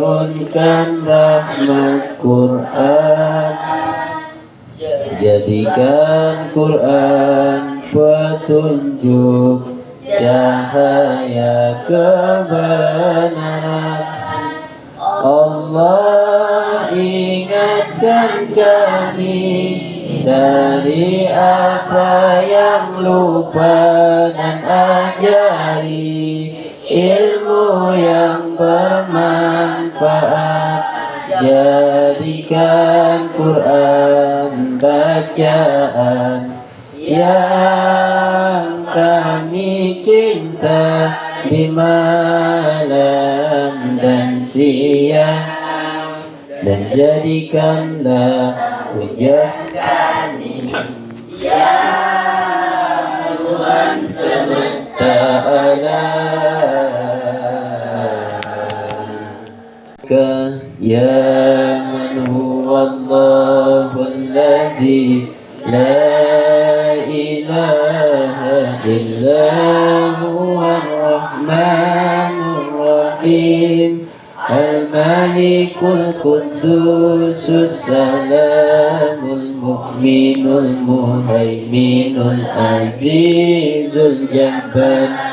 turunkan rahmat Quran, jadikan Quran petunjuk cahaya kebenaran. Allah ingatkan kami dari apa yang lupa dan ajari ilmu yang bermanfaat. Jadikan Quran bacaan yang kami cinta di malam dan siang, dan jadikanlah hujah kami ya Tuhan semesta alam. Ya man huwallahu alladzi la ilaha illa huwar rahmanur rahim, al-malikul quddusus salamul mu'minul muhaiminul azizul jabbar,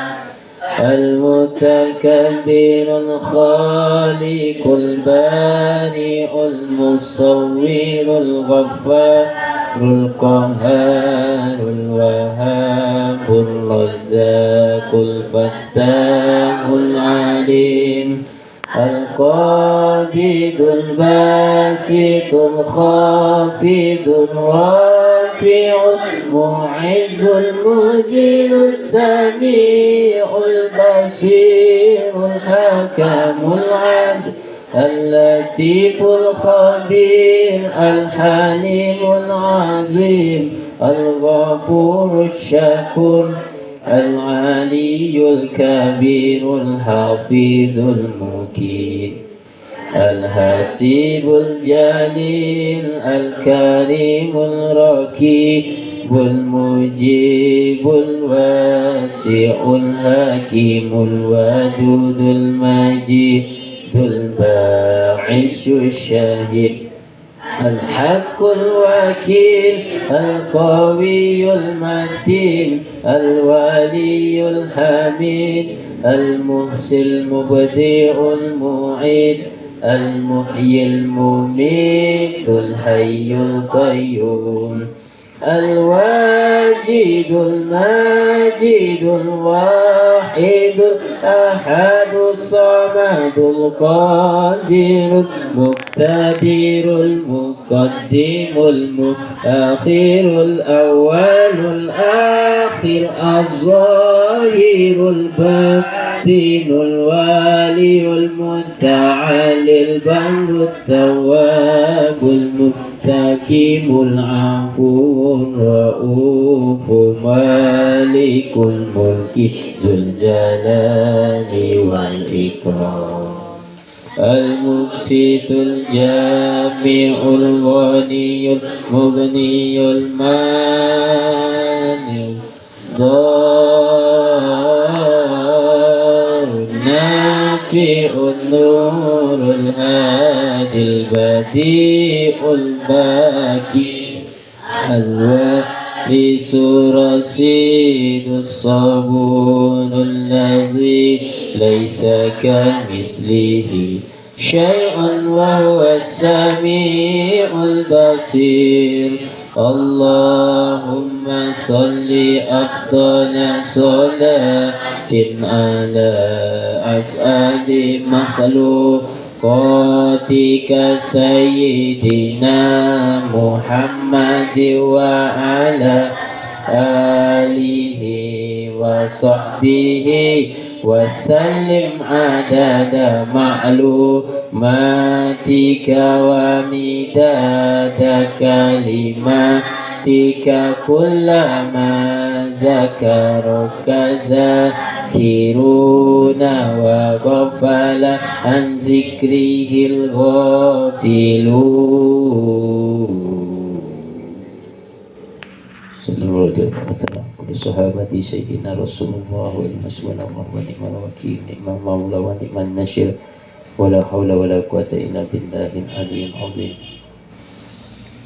al-mutakabbirul khaliqul bari'ul musawwirul ghaffarul qahharul wahhabur razzaqul fattahul alim, al-qabidul basitul khafidul rafi'ul mu'izzul mujilus sami'ul basirul hakamul adl, al-latiful khabir al-halimul azim, al-ghafurus syakur al-aliyul kabirul hafizul mukin, al-hasibul jalil al-karimul rakibul mujibul wasi'ul hakimul wadudul majidul ba'isyul syahid, al-haqqul wakil al-qawiyul matin al-waliyul hamid, al-muhsil mubdi'ul mu'id al-muhyil mumitul hayyul qayyum, al-wajidul majidul wahidul ahadus samadul qadirul muqtadirul muqaddimul muakhirul awwalul akhir az-zahirul batinul waliyul muta'alil barrut tawwabul muhtakimul afuwur ra'uful malikul mulki zul jalali wal ikram, al-muqsitul jami'ul ghaniyul mughniyul maniyul dharun nafi'un nurul hadil badi'ul baqi, al-warisu rasidus sabunul ladzi laysa kamislihi syai'un wa huwas sami'ul basir. Allahumma salli afdala salatin ala as'adi makhluqatika sayyidina Muhammad wa ala alihi wa sahbihi wa sallim adada ma'lumatika wa midada kalimatika kullama zakaraka zakiruna wa ghafala an zikrihil ghafilun. Sallallahu alaihi wasallam kulli sahabati sayyidina Rasulullah wa maswala wa ni'mal wakil ni'mal maula wa ni'man nasir ولا حول ولا قوة إلا بالله العلي العظيم.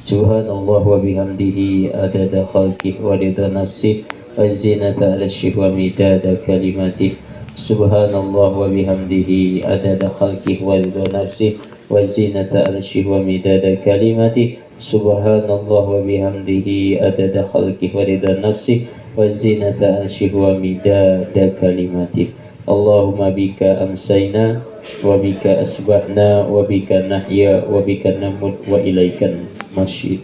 سبحان الله وبحمده عدد خلقه ورضا نفسه والزينة على الشيء ومداد كلماته. سبحان الله وبحمده عدد خلقه ورضا نفسه والزينة على الشيء ومداد كلماته. سبحان الله وبحمده عدد خلقه ورضا نفسه والزينة على الشيء ومداد كلماته. اللهم بك أمسينا وبك أصبحنا وبك نحيا وبك نموت وإليك المصير.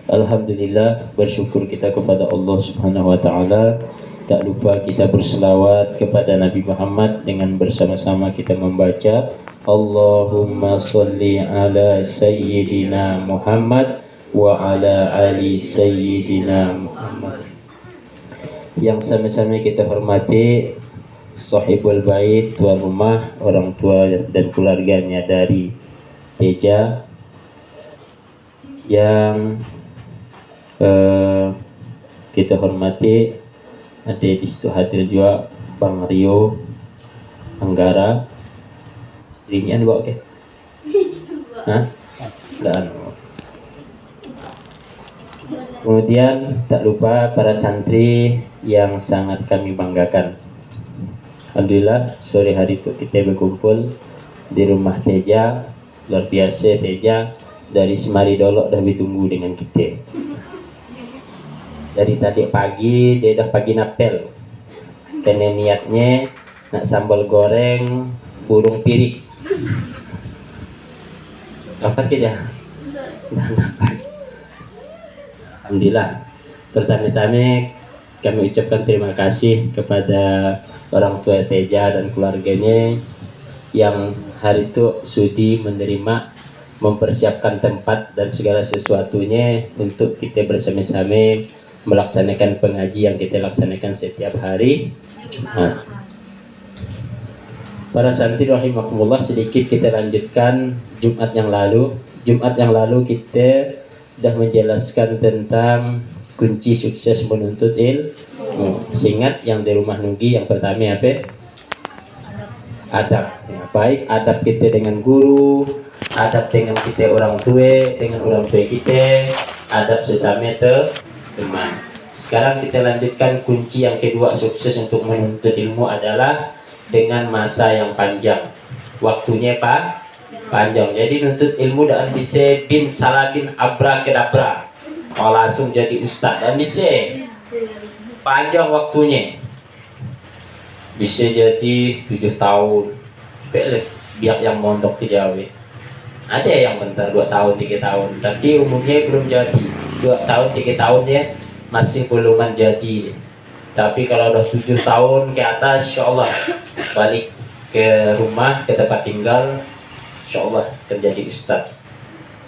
Alhamdulillah, bersyukur kita kepada Allah Subhanahu wa taala. Tak lupa kita berselawat kepada Nabi Muhammad dengan bersama-sama kita membaca Allahumma sholli ala sayyidina Muhammad wa ala ali sayyidina Muhammad. Yang sama-sama kita hormati sahibul bait, tuan rumah, orang tua dan keluarganya dari Teja, yang kita hormati. Ada di situ hadir juga Bang Rio Anggara, istrinya dibawa ke? Hah? Dan kemudian tak lupa para santri yang sangat kami banggakan. Alhamdulillah sore hari itu kita berkumpul di rumah Teja. Luar biasa, Teja dari Semari Dolok dah ditunggu dengan kita. Dari tadi pagi dia dah pagi napel, karena niatnya nak sambal goreng burung pirik. Dapat kita? Alhamdulillah. Pertama-tama kami ucapkan terima kasih kepada orang tua Teja dan keluarganya yang hari itu sudi menerima, mempersiapkan tempat dan segala sesuatunya untuk kita bersama-sama melaksanakan pengaji yang kita laksanakan setiap hari Jumat. Para santri rahimakumullah, sedikit kita lanjutkan Jumat yang lalu. Jumat yang lalu kita sudah menjelaskan tentang kunci sukses menuntut ilmu. Ingat yang di rumah Nugi yang pertama apa? Adab. Ya, baik adab kita dengan guru, adab dengan kita orang tua, dengan orang tua kita, adab sesama teman. Sekarang kita lanjutkan kunci yang kedua sukses untuk menuntut ilmu adalah dengan masa yang panjang. Waktunya panjang. Jadi nuntut ilmu dan bisa bin salabin abrakadabra. Mau langsung jadi ustaz dan bisa panjang waktunya. Bisa jadi 7 tahun. Biar yang mondok ke Jawa. Ada yang bentar 2 tahun 3 tahun, tapi umumnya belum jadi. 2 tahun 3 tahun ya masih belum menjadi. Tapi kalau udah 7 tahun ke atas, insya Allah balik ke rumah, ke tempat tinggal, insya Allah terjadi ustaz.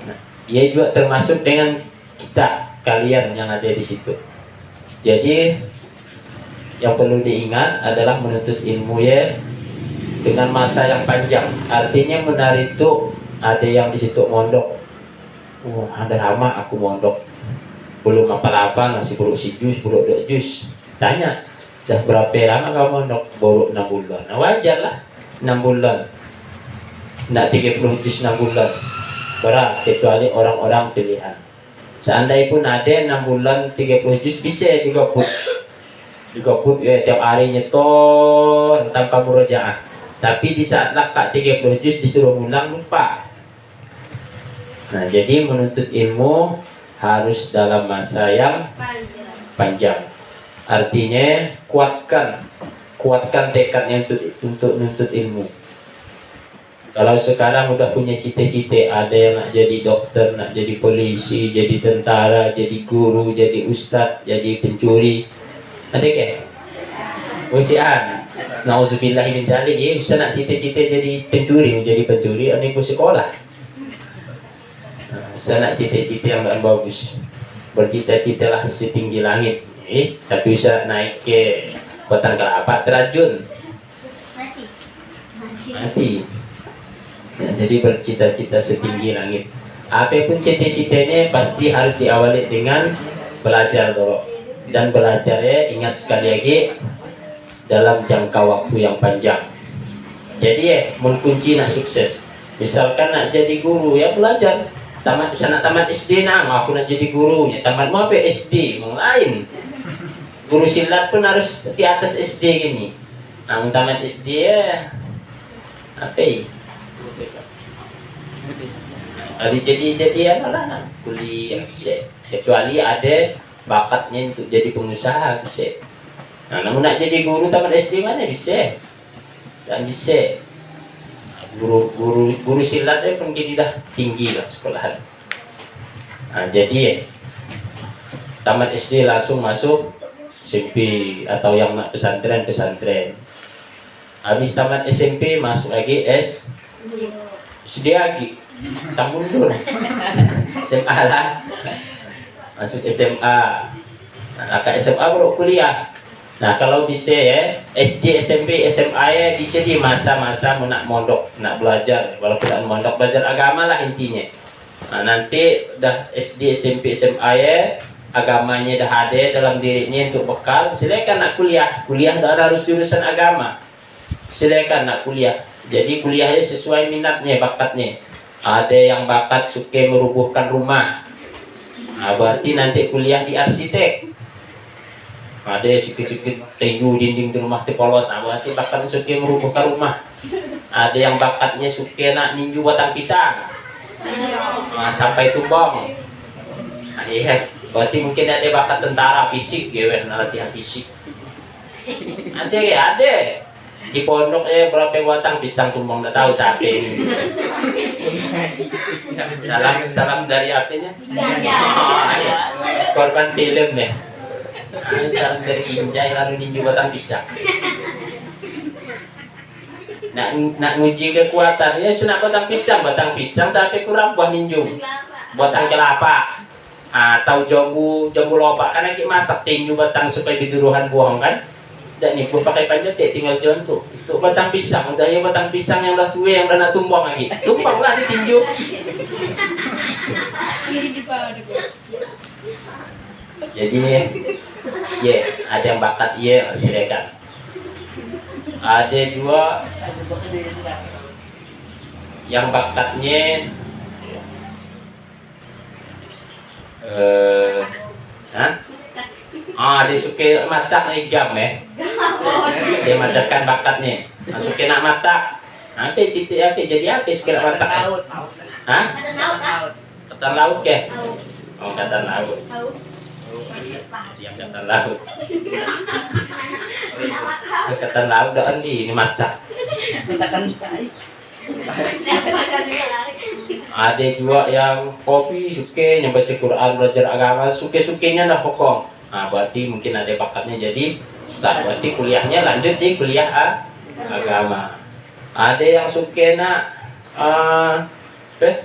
Nah, dia juga termasuk dengan kita, kalian yang ada di situ. Jadi yang perlu diingat adalah menuntut ilmu ya dengan masa yang panjang. Artinya benar itu ada yang di situ mondok. Ada lama aku mondok, belum apa-apa, ngasih buruk si jus, buruk 2 jus. Tanya, dah berapa lama kau mondok? Baru 6 bulan. Nah wajar lah, 6 bulan. Nggak 30 jus 6 bulan. Berat, kecuali orang-orang pilihan. Seandainya pun ada 6 bulan 30 jus, bisa digabut. Digabut ya tiap hari nyetor tanpa murojaah. Tapi di saat lakak 30 jus disuruh ulang lupa. Nah, jadi menuntut ilmu harus dalam masa yang panjang. Artinya kuatkan tekadnya untuk menuntut ilmu. Kalau sekarang udah punya cita-cita, ada yang nak jadi dokter, nak jadi polisi, jadi tentara, jadi guru, jadi ustadz, jadi pencuri. Ada ke? Usian. Nauzubillah min dzalik, ya bisa nak cita-cita jadi pencuri, menjadi pencuri, ada yang sekolah. Bisa nak cita-cita yang bagus, bercita-citalah setinggi langit, tapi bisa naik ke batang kelapa terjun mati. Ya, jadi bercita-cita setinggi langit. Apapun cita-citanya pasti harus diawali dengan belajar dulu. Dan belajarnya ingat sekali lagi dalam jangka waktu yang panjang. Jadi ya, mun kunci nak sukses. Misalkan nak jadi guru ya belajar. Tamat bisa nak tamat SD aku nak jadi guru ya. Tamat mau apa SD, mau lain. Guru silat pun harus di atas SD gini. Nah, tamat SD ya apa ya? Jadi apa lah nah, kuliah bisa. Kecuali ada bakatnya untuk jadi pengusaha bisa. Nah, namun nak jadi guru tamat SD mana bisa? Dan bisa. Guru silatnya pun kini dah tinggi lah sekolahan. Nah, jadi tamat SD langsung masuk SMP atau yang nak pesantren. Habis tamat SMP masuk lagi SD lagi. Tak mundur. SMA lah. Masuk SMA. Nah, ke SMA baru kuliah. Nah, kalau bisa ya, SD, SMP, SMA ya bisa di masa-masa nak mondok, nak belajar, walaupun tidak mondok, belajar agama lah intinya. Nah, nanti udah SD, SMP, SMA ya, agamanya dah ada dalam dirinya untuk bekal, silakan nak kuliah. Kuliah dah harus jurusan agama. Silakan nak kuliah. Jadi kuliahnya sesuai minatnya, bakatnya. Ada yang bakat suka merubuhkan rumah. Nah, berarti nanti kuliah di arsitek. Ada sikit-sikit tenggu dinding di rumah polos, berarti bakatnya suka merubuhkan rumah. Ada yang bakatnya suka nak ninju batang pisang, sampai tumbang. Nah, iya, berarti mungkin ada bakat tentara fisik, ya, latihan fisik. Nanti ya ada di pondok berapa batang pisang tumbang, nggak tahu siapa ini. Salam dari apanya? Ya. Korban film ya. Salam dari Injai lalu ninju batang pisang. Nak nguji kekuatan ya senak batang pisang sampai kurang buah ninju. Batang kelapa atau jambu lopak karena kita masak tinju batang supaya biduruhan buang kan. Dan ini pun pakai panjat tinggal contoh. Untuk batang pisang, udah ya batang pisang yang udah tua yang udah nak tumbang lagi. Tumbanglah ditinju. Jadi ya ada yang bakat ya silakan. Ada juga yang bakatnya dia suka matak nih gam ya. Dia matakkan bakatnya. Suka nak matak. Apa cita apa jadi apa suka nak matak? Hah? Ketan laut ke? Oh, ketan laut. Yang ketan laut. Ketan laut dah andi ini matak. Ada juga yang kopi suka membaca Quran, belajar agama, suka-sukanya lah pokok. Nah, berarti mungkin ada bakatnya jadi ustaz. Berarti kuliahnya lanjut di kuliah agama. Ada yang suka nak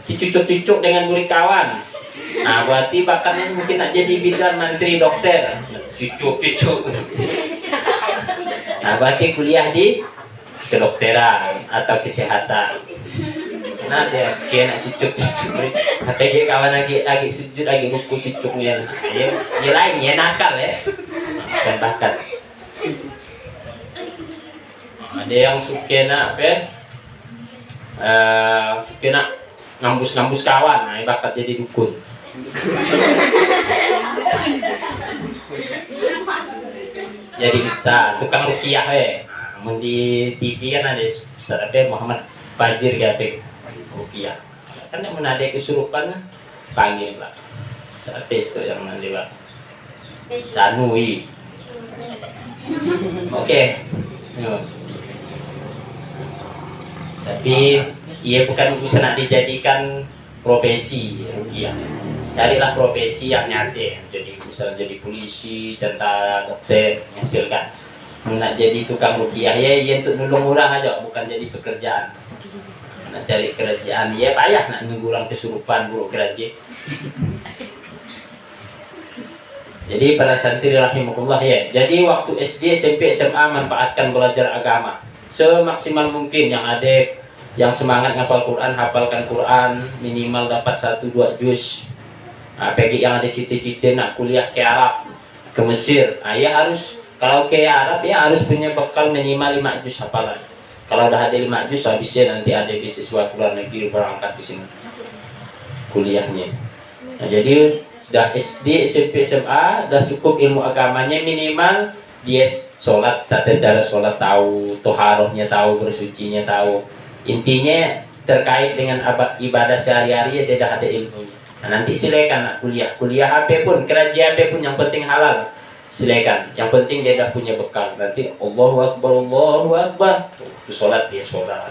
dicucuk-cucuk dengan murid kawan. Nah, berarti bakatnya mungkin nak jadi bidan, menteri, dokter. Cucuk-cucuk. Nah, berarti kuliah di kedokteran atau kesehatan. Nah, dia sekian nak cucuk-cucuk. Kata dia kawan lagi sujud lagi buku cucuknya. Dia lain ya nakal ya. Bukan bakat. Ada yang suka nak suka nak ngambus kawan. Nah, bakat jadi dukun. Jadi ustaz, tukang ruqyah di TV kan ada ustaz Muhammad Fajir Gapik ruqyah. Kan yang menadai kesurupan panggil lah. Artis tuh yang nanti pak Sanui. Oke. Tapi ia bukan bisa nak dijadikan profesi ruqyah. Carilah profesi yang nyata. Jadi misalnya jadi polisi, tentara, dokter, menghasilkan. Nak jadi tukang ruqyah ya untuk nolong orang aja, bukan jadi pekerjaan. Nak cari kerjaan ya payah nak nunggu orang kesurupan buruk kerja. Jadi para santri rahimakumullah ya. Jadi waktu SD, SMP, SMA manfaatkan belajar agama semaksimal mungkin. Yang ada yang semangat ngapal Quran, hafalkan Quran minimal dapat 1-2 juz. Nah, bagi yang ada cita-cita nak kuliah ke Arab, ke Mesir, ya harus kalau ke Arab ya harus punya bekal minimal 5 juz hafalan. Kalau udah ada 5 juz habisnya nanti ada beasiswa keluar negeri berangkat di sini kuliahnya. Nah, jadi dah SD, SMP, SMA dah cukup ilmu agamanya, minimal dia sholat, tata cara sholat tahu, toharohnya tahu, bersucinya tahu. Intinya terkait dengan ibadah sehari-hari dia dah ada ilmunya. Nah, nanti silakan nak kuliah apa pun, kerja apa pun, yang penting halal. Silakan, yang penting dia dah punya bekal. Nanti Allahu Akbar, itu sholat dia sholat.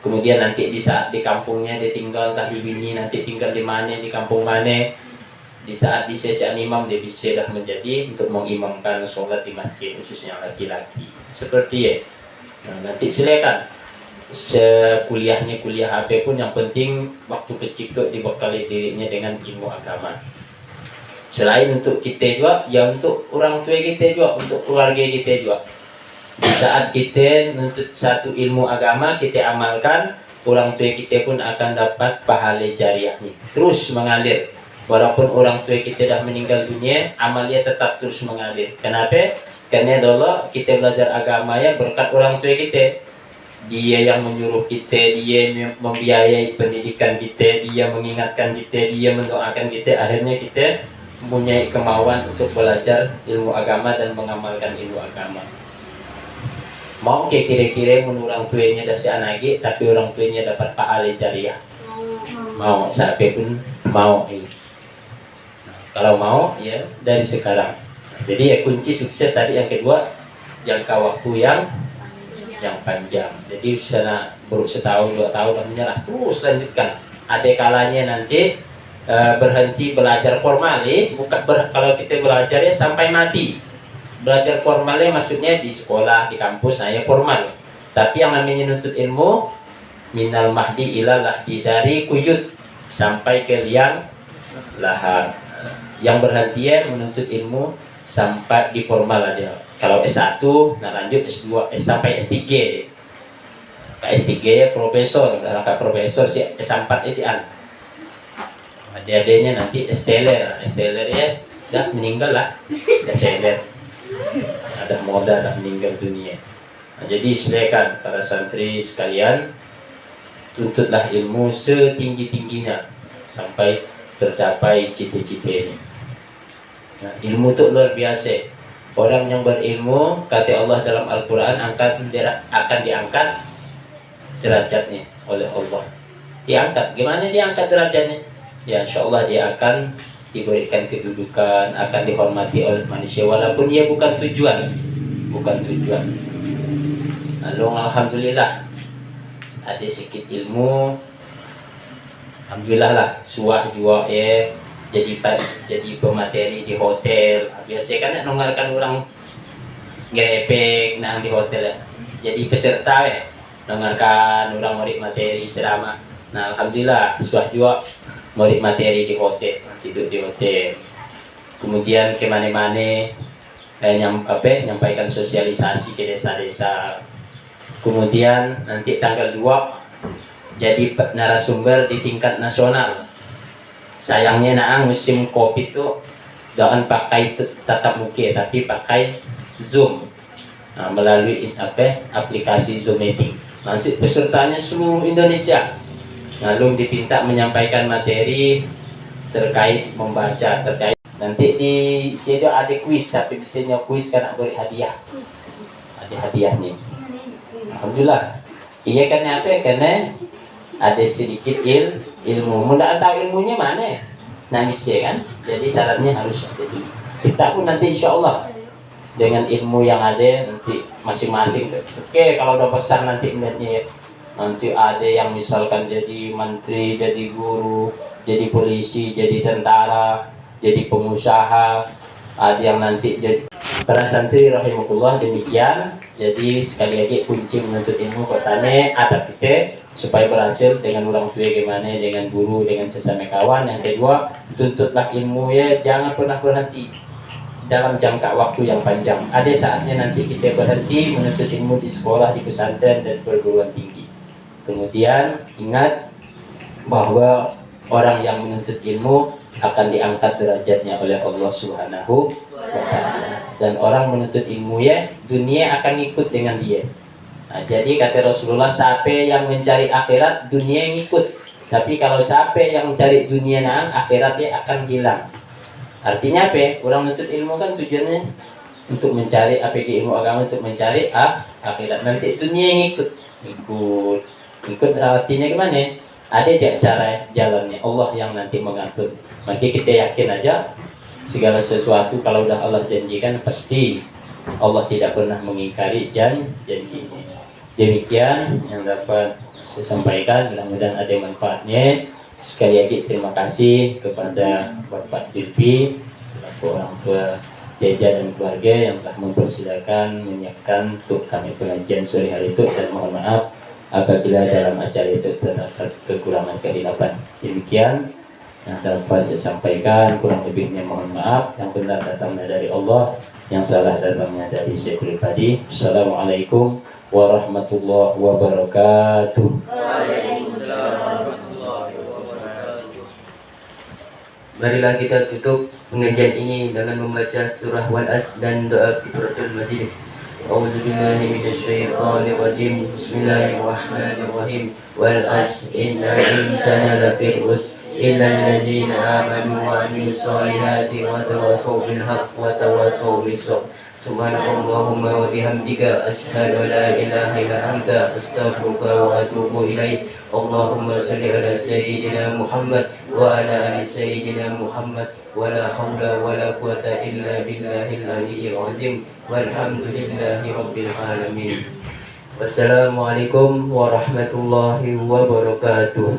Kemudian nanti di saat di kampungnya dia tinggal, entah di bini nanti tinggal di mana, di kampung mana, di saat di sesi imam dia bisa dah menjadi untuk mengimamkan sholat di masjid, khususnya laki-laki. Seperti ya. Nah, nanti silakan sekuliahnya kuliah apa pun, yang penting waktu kecil tuh dibekali dirinya dengan ilmu agama. Selain untuk kita juga, ya untuk orang tua kita juga, untuk keluarga kita juga. Di saat kita menuntut satu ilmu agama, kita amalkan, orang tua kita pun akan dapat pahala jariahnya terus mengalir. Walaupun orang tua kita dah meninggal dunia, amalnya tetap terus mengalir. Kenapa? Karena dulu kita belajar agama ya berkat orang tua kita. Dia yang menyuruh kita, dia membiayai pendidikan kita, dia mengingatkan kita, dia mendoakan kita. Akhirnya kita mempunyai kemauan untuk belajar ilmu agama dan mengamalkan ilmu agama. Mau kira-kira menurut orang tuanya dah si anagi, tapi orang tuanya dapat pahala jariah. Mau, siapa pun mau ini. Nah, kalau mau ya dari sekarang. Jadi ya kunci sukses tadi yang kedua, jangka waktu yang panjang. Jadi sana baru setahun 2 tahun dan menyerah, terus lanjutkan. Ada kalanya nanti berhenti belajar formali, kalau kita belajar ya sampai mati. Belajar formalnya maksudnya di sekolah, di kampus, saya formal. Tapi yang namanya nuntut ilmu, minal mahdi ilal lahdi, dari kuyut sampai ke liang lahat. Yang berhenti ya menuntut ilmu sampai di formal aja. Kalau S1, nah lanjut S2, sampai S3. S3 ya profesor, kakak profesor, si S4 si an. Adik-adiknya nanti esteller ya dah meninggal lah, dah teler, ada moda dah meninggal dunia. Nah, jadi silakan para santri sekalian, tuntutlah ilmu setinggi-tingginya sampai tercapai cita-cita ini. Nah, ilmu itu luar biasa. Orang yang berilmu, kata Allah dalam Al-Quran, akan diangkat derajatnya oleh Allah. Diangkat, gimana diangkat derajatnya? Ya insya Allah dia akan diberikan kedudukan, akan dihormati oleh manusia, walaupun dia bukan tujuan. Lalu alhamdulillah ada sedikit ilmu, alhamdulillah lah, suah juga ya jadi pemateri di hotel. Biasanya kan nonggarkan orang ngepek nang di hotel ya. Jadi peserta ya, nonggarkan orang murid materi ceramah. Nah alhamdulillah suah juga murid materi di hotel, tidur di hotel. Kemudian kemana-mana nyampaikan sosialisasi ke desa-desa. Kemudian nanti tanggal 2 jadi narasumber di tingkat nasional. Sayangnya naang musim Covid itu jangan pakai tatap muka, tapi pakai Zoom. Nah, melalui aplikasi Zoom meeting. Nanti pesertanya seluruh Indonesia. Lalu dipinta menyampaikan materi terkait membaca, terkait nanti di sini ada kuis, tapi biasanya kuis karena beri hadiah, ada hadiah nih. Alhamdulillah. Iya karena apa? Karena ada sedikit ilmu. Mudah tahu ilmunya mana? Nangis ya kan? Jadi syaratnya harus ada dulu. Kita pun nanti insya Allah dengan ilmu yang ada nanti masing-masing. Oke, kalau udah besar nanti melihatnya ya. Nanti ada yang misalkan jadi menteri, jadi guru, jadi polisi, jadi tentara, jadi pengusaha. Ada yang nanti jadi para santri rahimahullah. Demikian. Jadi sekali lagi kunci menuntut ilmu pertama adab kita supaya berhasil dengan orang tua gimana, dengan guru, dengan sesama kawan. Yang kedua, tuntutlah ilmu ya, jangan pernah berhenti dalam jangka waktu yang panjang. Ada saatnya nanti kita berhenti menuntut ilmu di sekolah, di pesantren dan perguruan tinggi. Kemudian ingat bahwa orang yang menuntut ilmu akan diangkat derajatnya oleh Allah Subhanahu wa Ta'ala. Dan orang menuntut ilmu ya, dunia akan ikut dengan dia. Nah, jadi kata Rasulullah, siapa yang mencari akhirat, dunia yang ikut. Tapi kalau siapa yang mencari dunia nang, akhiratnya akan hilang. Artinya apa? Orang nuntut ilmu kan tujuannya untuk mencari apa ilmu agama, untuk mencari akhirat. Nanti dunia yang ikut artinya gimana? Ada cara jalannya, Allah yang nanti mengatur. Maka kita yakin aja segala sesuatu kalau udah Allah janjikan pasti Allah tidak pernah mengingkari janjinya. Demikian yang dapat saya sampaikan, mudah-mudahan ada manfaatnya. Sekali lagi terima kasih kepada Bapak Tilpi selaku orang tua Teja dan keluarga yang telah mempersilakan menyiapkan untuk kami pengajian sore hari itu, dan mohon maaf apabila dalam acara itu terdapat kekurangan kehilapan. Demikian yang dapat saya sampaikan, kurang lebihnya mohon maaf. Yang benar datangnya dari Allah, yang salah datangnya dari saya pribadi. Assalamualaikum warahmatullahi wabarakatuh. Waalaikumsalam warahmatullahi wabarakatuh. Marilah kita tutup pengajian ini dengan membaca surah Wal-As dan doa kifaratul majlis. A'udzu billahi minasyaitonir rajim. Bismillahirrahmanirrahim. Wal-'ashr innal insana lafi khusr illa allazina amanu wa 'amilus solihati wa tawassaw bil haqqi wa tawassaw bis sabr. Subhanallahumma wa bihamdika asyhadu an la ilaha illa anta astaghfiruka wa atubu ilaik. Allahumma shalli ala sayyidina Muhammad wa ala ali sayyidina Muhammad wa la haula wa la quwwata illa billahil aliyyil azim. Walhamdulillahi rabbil alamin. Wassalamualaikum warahmatullahi wabarakatuh.